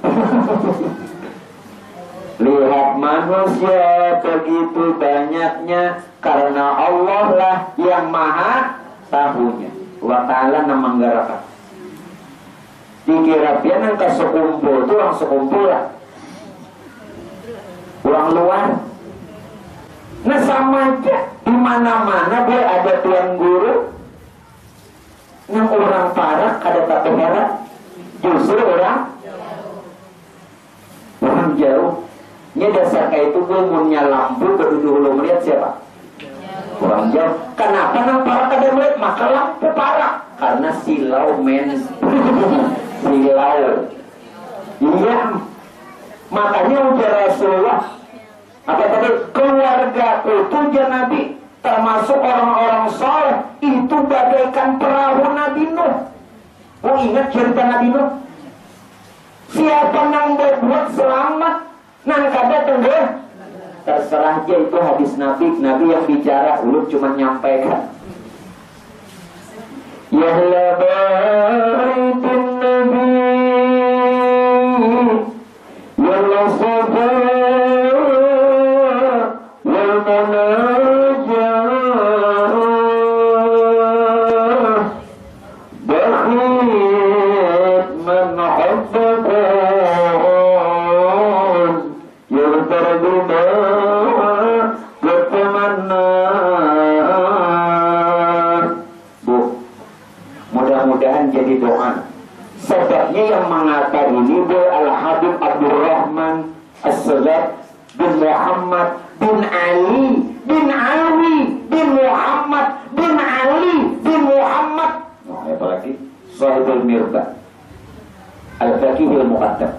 S3: Lihat manusia begitu banyaknya, karena Allah lah yang maha tahunya. Wa ta'ala namanggarakan. Dikira pian yang sekumpul itu orang sekumpul lah. Orang luar. Nah sama aja. Di mana-mana boleh ada tuan guru. Yang orang parah kada tak heran. Justru orang jauh. Ini dasar kayak itu gue punya lampu berdua melihat siapa? Orang jauh. Kenapa nang parah kada melihat? Maka lampu parah. Karena silau men. Silau. Iya. Makanya ujar Rasulullah. Apa tadi? Keluarga itu Nabi termasuk orang-orang soleh itu bagaikan perahu Nabi Nuh. Oh ingat cerita Nabi Nuh? Siapa yang berbuat selamat nang kada tenggelam? Terserah aja itu hadis Nabi yang bicara, ulun cuma nyampaikan. Ya labaitin Nabi wal safa wal munajah bakhit man habbakum yurtarjuma bertemanna. Mudah-mudahan jadi doa. Sebabnya yang mengatakan ini Al-Habib Abdurrahman As-Sadat bin Muhammad bin Ali bin Alwi bin Muhammad bin Ali bin Muhammad. Apa lagi? Sahibul Mirba Al-Faqihul Muqaddam.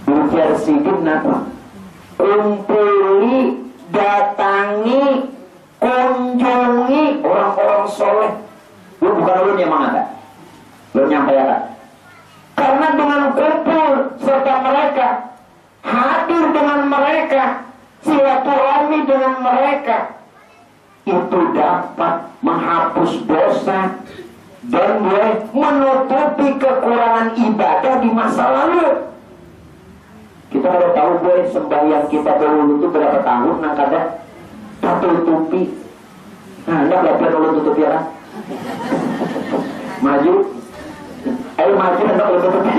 S3: Ujar sidin apa? Kumpuli, datangi, kunjungi orang-orang soleh. Lu bukan ulun yang mengatakan, lu nyampaikan. Karena dengan kumpul serta mereka, hadir dengan mereka, silaturahmi dengan mereka, itu dapat menghapus dosa dan boleh menutupi kekurangan ibadah di masa lalu. Kita kalau tahu boleh sembahyang kita dahulu itu berapa tahun, nah kadang tak tutupi. Nah, enggak berapa dulu tutupi orang. Maju. Ayo maju hendak betul-betul.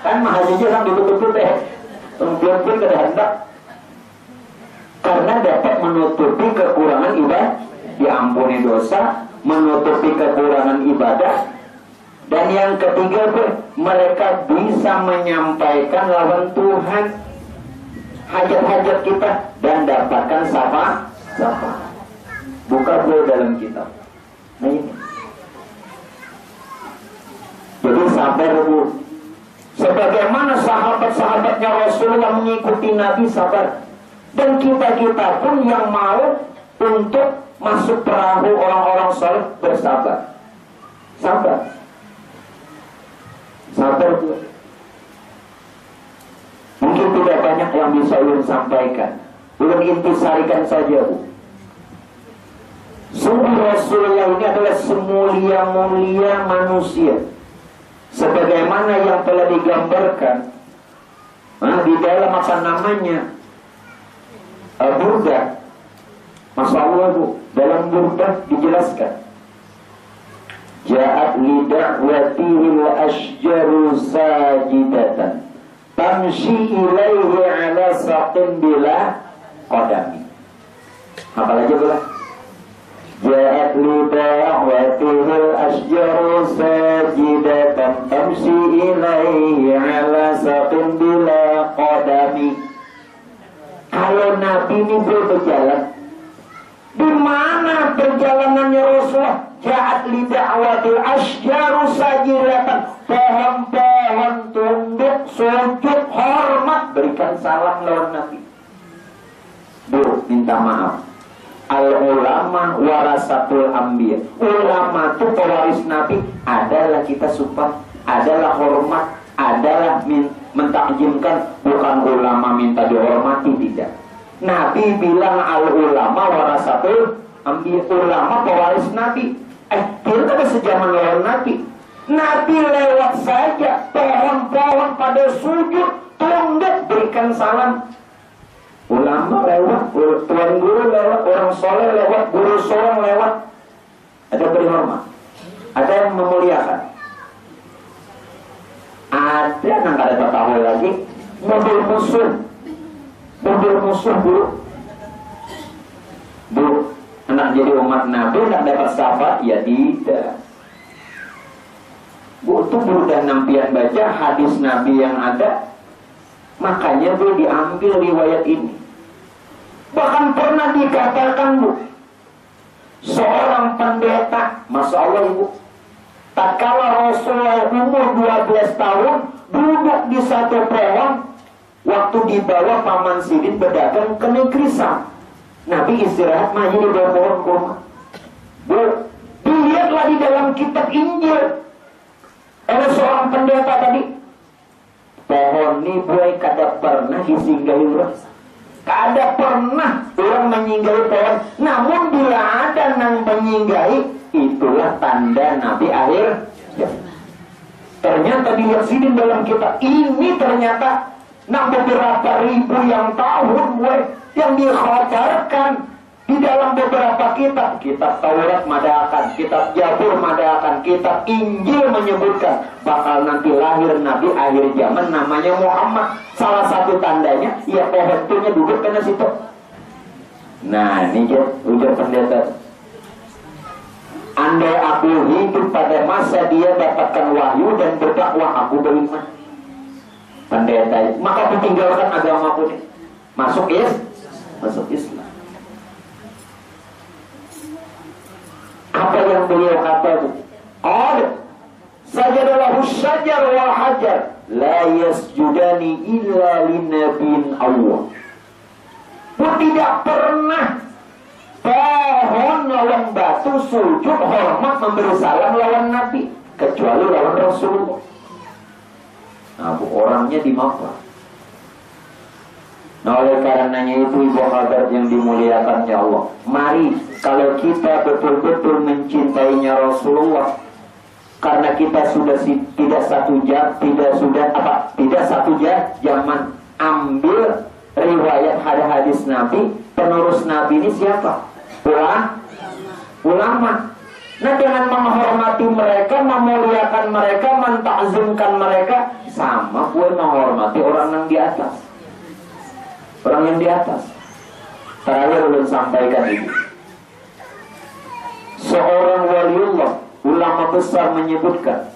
S3: Kan mahajinya hendak betul-betul teh. Belum kada hendak. Karena dapat menutupi kekurangan ibadah, diampuni dosa, menutupi kekurangan ibadah. Dan yang ketiga, mereka bisa menyampaikan lawan Tuhan hajat-hajat kita dan dapatkan syafaat. Buka dulu dalam kitab. Nah ini. Jadi sabar Bu. Sebagaimana sahabat-sahabatnya Rasulullah mengikuti Nabi, sabar. Dan kita-kita pun yang mau untuk masuk perahu orang-orang saleh bersabar. Sabar. Sabar Bu. Mungkin tidak banyak yang bisa ulun sampaikan. Ulun intisarikan saja Bu. Sungguh Rasulullah ini adalah semulia-mulia manusia. Sebagaimana yang telah digambarkan di dalam apa namanya Burdah. Masya Allah Bu, dalam Burdah dijelaskan, Ja'at lida'watihil ashjaru sajidatan tamshi ilaihi ala saqin bila qadami. Hafal aja boleh. Ja'at lida'watihil ashjaru sajidatan tamshi ilaihi ala saqin bila qadami. Kalau Nabi ini berjalan, di mana perjalanannya Rasulullah? Ja'at lida'watil ashjaru sajidatan, pohon-pohon tunduk, sujud, hormat, berikan salam lawan Nabi. Bu, minta maaf. Al-ulama warasatul anbiya. Ulama itu pewaris Nabi. Adalah kita support, adalah hormat, adalah mentakjimkan. Bukan ulama minta dihormati, tidak. Nabi bilang al-ulama warasatul anbiya. Ulama pewaris Nabi. Kita kan sejaman lawan Nabi. Nabi lewat saja, pohon-pohon pada sujud, tunduk, berikan salam. Ulama lewat, tuan guru lewat, orang soleh lewat, guru seorang lewat. Ada beri hormat, ada yang memuliakan. Ada yang kada tahu lagi, mobil musuh Bu, anak jadi umat Nabi tak dapat syafaat, ya tidak. Bu, itu udah nampian baca hadis Nabi yang ada. Makanya Bu diambil riwayat ini. Bahkan pernah dikatakan Bu, seorang pendeta, Masya Allah Ibu, tatkala Rasulullah umur 12 tahun, duduk di satu pohon, waktu dibawa Paman Sidin berdagang ke negeri Sam. Nabi istirahat maju di bawah pohon kurma. Bu, dilihatlah di dalam kitab Injil oleh seorang pendeta tadi. Pohon ini buai kada pernah disinggahi orang. Kada pernah orang menyinggahi pohon. Namun bila ada nang menyinggahi, itulah tanda Nabi akhir. Ternyata dilihat sini dalam kitab ini, ternyata nang beberapa ribu yang tahun yang dikhabarkan di dalam beberapa kitab. Kitab Taurat madakan, kitab Jabur madakan, kitab Injil menyebutkan bakal nanti lahir Nabi akhir zaman namanya Muhammad. Salah satu tandanya ya pohon tuhnya duduk kena situ. Nah ini ujar pendeta, andai aku hidup pada masa dia dapatkan wahyu dan berdakwah, aku beriman. Pendeta, maka ditinggalkan agama pun masuk Islam. Apa yang beliau kata? Sajadalahu syajar wal hajar la yasjudani illa linabin Allah. Tidak pernah pohon lawan batu sujud hormat memberi salam lawan Nabi, kecuali lawan Rasulullah. Nah, orangnya di mana? Nah, oleh karenanya itu ibu hadirat yang dimuliakan ya Allah, mari kalau kita betul-betul mencintainya Rasulullah, karena kita sudah tidak satu zaman ambil riwayat hadis Nabi. Penerus Nabi ini siapa? Ulama. Nah, dengan menghormati mereka, memuliakan mereka, mentakzimkan mereka, sama gue menghormati orang yang di atas. Orang yang di atas. Terakhir ulun sampaikan ini. Seorang waliullah, ulama besar menyebutkan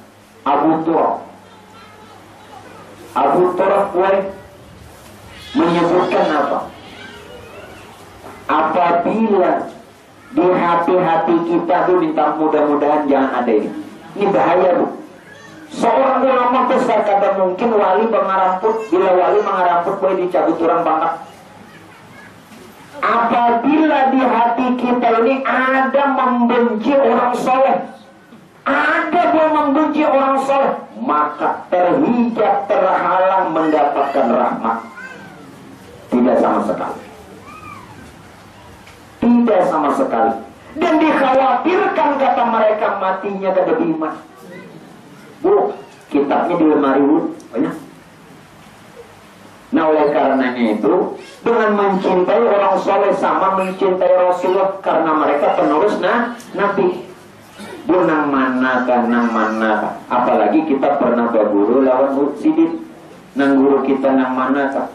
S3: Abu Turab. Abu Turab gue menyebutkan apa? Apabila di hati-hati kita tuh minta mudah-mudahan jangan ada ini. Ini bahaya bu. Seorang ulama besar kata mungkin wali mengaramput, bila wali mengaramput boleh dicabut orang pangkat. Apabila di hati kita ini ada membenci orang soleh, ada yang membenci orang soleh, maka terhijab, terhalang mendapatkan rahmat. Tidak sama sekali. Tidak sama sekali. Dan dikhawatirkan kata mereka matinya kada beriman. Bu, kitabnya di lemari bu, banyak. Nah oleh karenanya itu, dengan mencintai orang soleh sama mencintai Rasulullah, karena mereka penerus Nabi. Bu nang mana kan, apalagi kita pernah berguru lawan Sidin. Nang guru kita nang mana kan.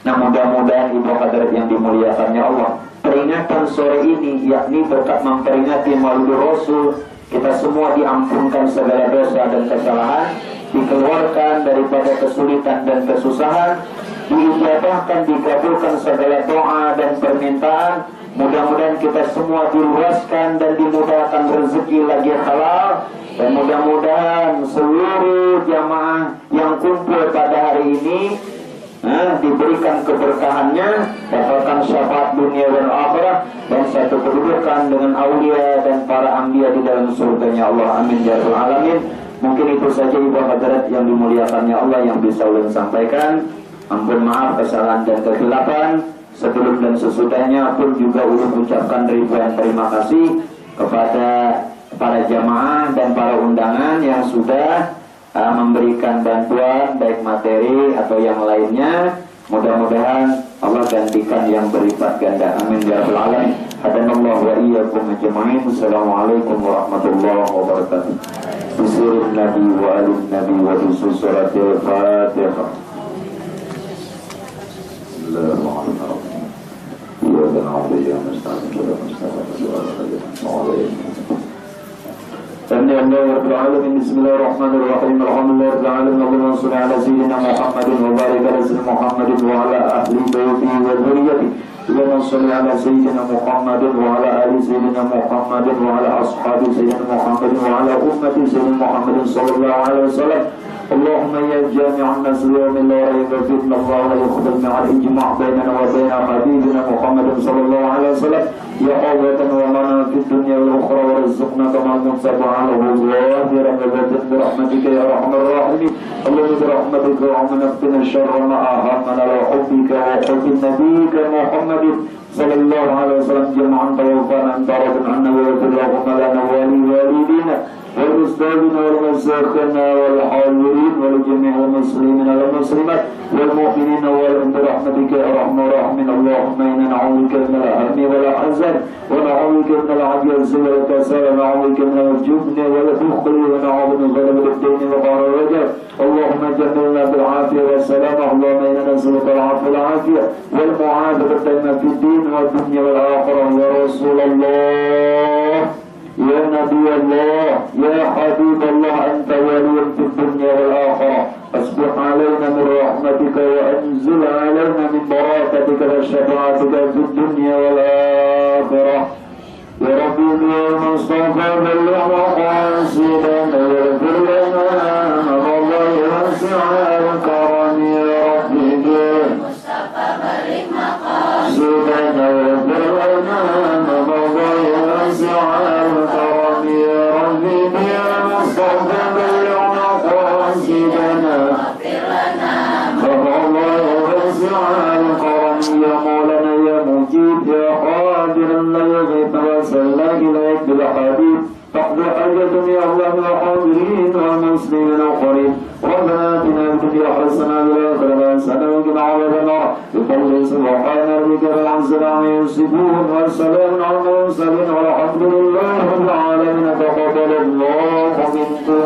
S3: Nah mudah-mudahan ibu hadirat yang dimuliakannya Allah, peringatan sore ini yakni berkat memperingati Maulid Rasul, kita semua diampunkan segala dosa dan kesalahan, dikeluarkan daripada kesulitan dan kesusahan, diijabahkan, dikabulkan segala doa dan permintaan. Mudah-mudahan kita semua diluaskan dan dimudahkan rezeki lagi halal, dan mudah-mudahan seluruh jamaah yang kumpul pada hari ini diberikan keberkahannya, dapatkan syafaat dunia dan akhirat, dan satu kedudukan dengan aulia dan para anbiya di dalam surganya Allah. Amin ya rabbal alamin. Mungkin itu saja ibu hadirat yang dimuliakannya Allah yang bisa ulun sampaikan. Ampun maaf kesalahan dan kekhilapan. Sebelum dan sesudahnya pun juga ulun ucapkan ribuan terima kasih kepada para jamaah dan para undangan yang sudah memberikan bantuan baik materi atau yang lainnya. Mudah-mudahan Allah gantikan yang berlipat ganda. Amin ya rabbal alamin. Hadanallahu wa iyyakum ajma'in. Assalamualaikum warahmatullahi wabarakatuh. Bismillahir nabi wa alin nabi wa bisus suratil Fatihah. Bismillahirrahmanirrahim. Ya na'budu wa nasta'inuhu Bismillahirrahmanirrahim. Alhamdulillahirrahmanirrahim. Allahumma salli ala sayyidina Muhammadin wa barik ala sayyidina Muhammadin wa ala ahli baitihi wa dhurriyyatihi. Allahumma salli ala sayyidina Muhammadin wa ala ali sayyidina Muhammadin wa ala ashabi sayyidina Muhammadin wa ala ummati sayyidina Muhammadin sallallahu alaihi wasallam. Allahumma ya jami'an nas yawmin la rayba fihi inna Allah la yukhlifu al-ijma' bainana wa bain habibina Muhammadin sallallahu alaihi wasallam. Ya Allah wa lana fid dunya wal ukhra warzuqna kama munsaba'ahu zahiran wa batinan bi rahmatika ya arhamar rahimin. Allahumma bi rahmatika wa qina sharra ma ahammana wa hubbika wa hubbi nabiyyika Muhammadin sallallahu alaihi wasallam jama'an tawaffana antaradan anna wa yaghfir lana wa li walidina والمستاذين والمساخين والحاضرين ولجميع المسلمين والمسلمات والمؤمنين والأمم برحمتك يا أرحم الراحمين. اللهم إنا نعوذ بك من الهم والحزن ونعوذ بك من العجز والكسل ونعوذ بك من الجبن والبخل ونعوذ من غلبة الدين وقهر الرجال. اللهم جملنا بالعافية والسلامة. اللهم إنا نسألك العفو والعافية والمعافاة الدائمة في الدين والدنيا والآخرة. يا رسول الله يا نبي الله يا حبيب الله أنت ولي في الدنيا والآخرة. أصبح علينا من رحمتك وأنزل علينا من بركتك وشفاعتك في الدنيا والآخرة. يا ربي يا مصطفى بلغ مقاصدنا واغفر لنا والله واسع الكرم. يا ربي يا مصطفى بلغ مقاصدنا واغفر لنا والله واسع الكرم. يا ربي يا مصطفى بلغ مقاصدنا واغفر لنا والله واسع الكرم. يا مولانا يا مجيب يا قادر لا يغيب وسلم إليك بالحبيب تقضي حاجة يا الله الحاضرين والمسلمين القريب. ربنا آتنا في الدنيا حسنة وفي الآخرة
S1: الحسنة وقنا عذاب النار بفضل سبحان ربك رب العزة عما يصفون والسلام على المرسلين والحمد لله رب العالمين. تقبل الله منكم